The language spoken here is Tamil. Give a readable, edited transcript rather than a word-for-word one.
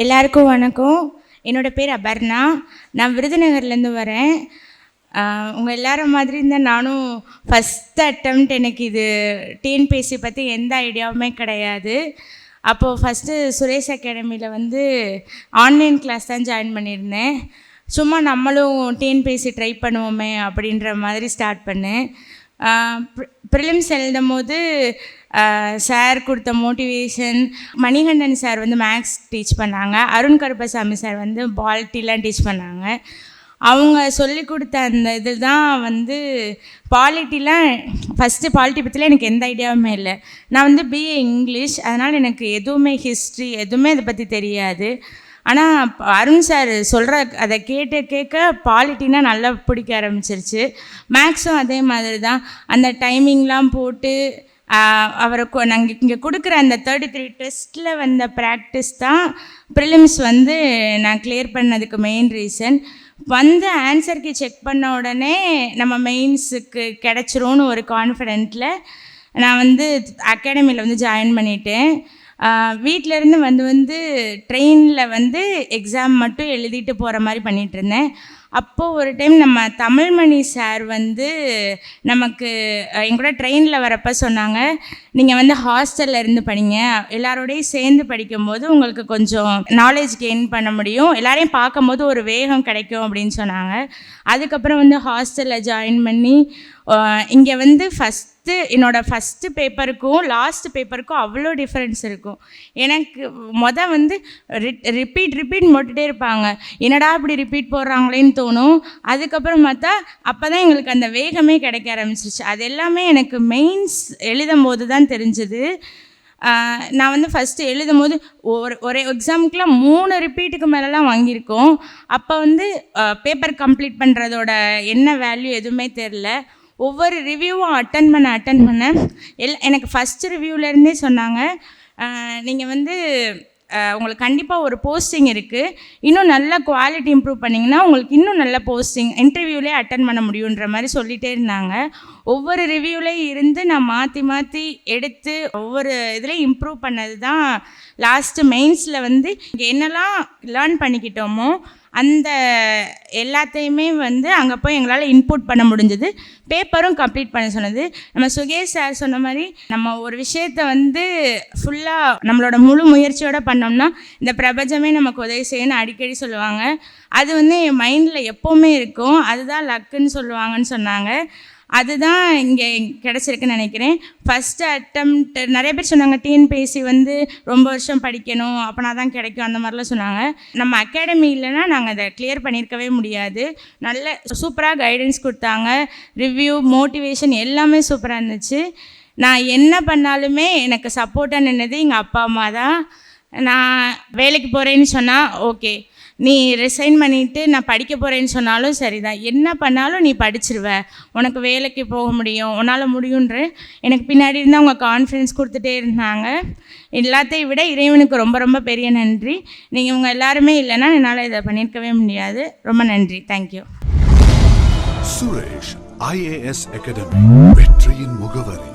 எல்லாருக்கும் வணக்கம். என்னோடய பேர் அபர்ணா. நான் விருதுநகர்லேருந்து வரேன். உங்கள் எல்லாரும் மாதிரி இருந்தால் நானும் ஃபஸ்ட் அட்டெம்ப்ட். எனக்கு இது டிஎன்பிஎஸ்சி பற்றி எந்த ஐடியாவுமே கிடையாது. அப்போது ஃபஸ்ட்டு சுரேஷ் அகாடமியில் ஆன்லைன் கிளாஸ் தான் ஜாயின் பண்ணியிருந்தேன். சும்மா நம்மளும் டிஎன்பிஎஸ்சி ட்ரை பண்ணுவோமே அப்படின்ற மாதிரி ஸ்டார்ட் பண்ணேன். ப்ரிலிம்ஸ் எழுதும் போது சார் கொடுத்த motivation, Manikandan sir maths teach பண்ணாங்க, அருண் கருப்பசாமி சார் பால்ட்டிலாம் டீச் பண்ணாங்க. அவங்க சொல்லி கொடுத்த அந்த இது தான் பாலிட்டிலாம் ஃபஸ்ட்டு பாலிட்டி பற்றிலாம் எனக்கு எந்த ஐடியாவுமே இல்லை. நான் பிஏ இங்கிலீஷ், அதனால் எனக்கு எதுவுமே ஹிஸ்ட்ரி எதுவுமே இதை பற்றி தெரியாது. ஆனால் அருண் சார் சொல்கிற அதை கேட்க பாலிட்டினா நல்லா பிடிக்க ஆரம்பிச்சிருச்சு. மேக்ஸும் அதே மாதிரி தான். அந்த டைமிங்லாம் போட்டு அவரை நாங்கள் இங்கே கொடுக்குற அந்த 33 டெஸ்ட்டில் வந்த ப்ராக்டிஸ் தான் ப்ரிலிம்ஸ் நான் கிளியர் பண்ணதுக்கு மெயின் ரீசன். ஆன்சருக்கு செக் பண்ண உடனே நம்ம மெயின்ஸுக்கு கிடச்சிரும்னு ஒரு கான்ஃபிடென்ட்டில் நான் அகாடமியில் ஜாயின் பண்ணிட்டேன். வீட்டிலேருந்து ட்ரெயினில் எக்ஸாம் மட்டும் எழுதிட்டு போகிற மாதிரி பண்ணிகிட்ருந்தேன். அப்போது ஒரு டைம் நம்ம தமிழ்மணி சார் நமக்கு எங்கூட ட்ரெயினில் வரப்போ சொன்னாங்க, நீங்கள் ஹாஸ்டலில் இருந்து படிங்க, எல்லாரோடையும் சேர்ந்து படிக்கும்போது உங்களுக்கு கொஞ்சம் நாலேஜ் கெயின் பண்ண முடியும், எல்லாரையும் பார்க்கும்போது ஒரு வேகம் கிடைக்கும் அப்படின்னு சொன்னாங்க. அதுக்கப்புறம் ஹாஸ்டலில் ஜாயின் பண்ணி இங்கே என்னோடய ஃபஸ்ட்டு பேப்பருக்கும் லாஸ்ட் பேப்பருக்கும் அவ்வளோ டிஃப்ரென்ஸ் இருக்கும். எனக்கு ரிப்பீட் போட்டுகிட்டே இருப்பாங்க, என்னடா இப்படி ரிப்பீட் போடுறாங்களேன்னு தோணும். அதுக்கப்புறம் பார்த்தா அப்போ தான் எங்களுக்கு அந்த வேகமே கிடைக்க ஆரம்பிச்சிருச்சு. அது எல்லாமே எனக்கு மெயின்ஸ் எழுதும் போது தான் தெரிஞ்சுது. நான் ஃபஸ்ட்டு எழுதும் போது ஒரு எக்ஸாமுக்குலாம் 3 ரிப்பீட்டுக்கு மேலெலாம் வாங்கியிருக்கோம். அப்போ பேப்பர் கம்ப்ளீட் பண்ணுறதோட என்ன வேல்யூ எதுவுமே தெரில. ஒவ்வொரு ரிவ்யூவும் அட்டன் பண்ண எனக்கு ஃபஸ்ட்டு ரிவ்யூவிலேருந்தே சொன்னாங்க, நீங்கள் உங்களுக்கு கண்டிப்பாக ஒரு போஸ்டிங் இருக்குது, இன்னும் நல்ல குவாலிட்டி இம்ப்ரூவ் பண்ணிங்கன்னா உங்களுக்கு இன்னும் நல்ல போஸ்டிங் இன்டர்வியூலேயே அட்டன் பண்ண முடியுன்ற மாதிரி சொல்லிகிட்டே இருந்தாங்க. ஒவ்வொரு ரிவ்யூலேயும் இருந்து நான் மாற்றி எடுத்து ஒவ்வொரு இதுலேயும் இம்ப்ரூவ் பண்ணது தான் லாஸ்ட்டு மெயின்ஸில் இங்கே என்னெல்லாம் லேர்ன் பண்ணிக்கிட்டோமோ அந்த எல்லாத்தையுமே அங்கே போய் எங்களால் இன்புட் பண்ண முடிஞ்சது. பேப்பரும் கம்ப்ளீட் பண்ண சொன்னது. நம்ம சுகேஷ் சார் சொன்ன மாதிரி நம்ம ஒரு விஷயத்தை ஃபுல்லாக நம்மளோட முழு முயற்சியோடு பண்ணோம்னா இந்த பிரபஞ்சமே நமக்கு உதவி செய்யணும்னு அடிக்கடி சொல்லுவாங்க. அது என் மைண்டில் எப்போவுமே இருக்கும். அதுதான் லக்குன்னு சொல்லுவாங்கன்னு சொன்னாங்க. அதுதான் இங்கே கிடச்சிருக்குன்னு நினைக்கிறேன். ஃபஸ்ட்டு அட்டெம்ப்ட் நிறைய பேர் சொன்னாங்க, டிஎன்பிஎஸ்சி ரொம்ப வருஷம் படிக்கணும் அப்போனா தான் கிடைக்கும் அந்த மாதிரிலாம் சொன்னாங்க. நம்ம அகாடமி இல்லைன்னா நாங்கள் அதை கிளியர் பண்ணியிருக்கவே முடியாது. நல்ல சூப்பராக கைடன்ஸ் கொடுத்தாங்க, ரிவ்யூ மோட்டிவேஷன் எல்லாமே சூப்பராக இருந்துச்சு. நான் என்ன பண்ணாலுமே எனக்கு சப்போர்ட்டாக நின்னது எங்கள் அப்பா அம்மா தான். நான் வேலைக்கு போகிறேன்னு சொன்னால் ஓகே, நீ ரிசைன் பண்ணிவிட்டு நான் படிக்க போகிறேன்னு சொன்னாலும் சரி தான், என்ன பண்ணாலும் நீ படிச்சிருவ, உனக்கு வேலைக்கு போக முடியும், உன்னால் முடியுன்ற எனக்கு பின்னாடி இருந்தால் அவங்க கான்ஃபிடன்ஸ் கொடுத்துட்டே இருந்தாங்க. எல்லாத்தையும் விட இறைவனுக்கு ரொம்ப ரொம்ப பெரிய நன்றி. நீங்கள் இவங்க எல்லாருமே இல்லைன்னா என்னால் இதை பண்ணியிருக்கவே முடியாது. ரொம்ப நன்றி. தேங்க்யூ. சுரேஷ் IAS அகாடமி, வெற்றியின் முகவரி.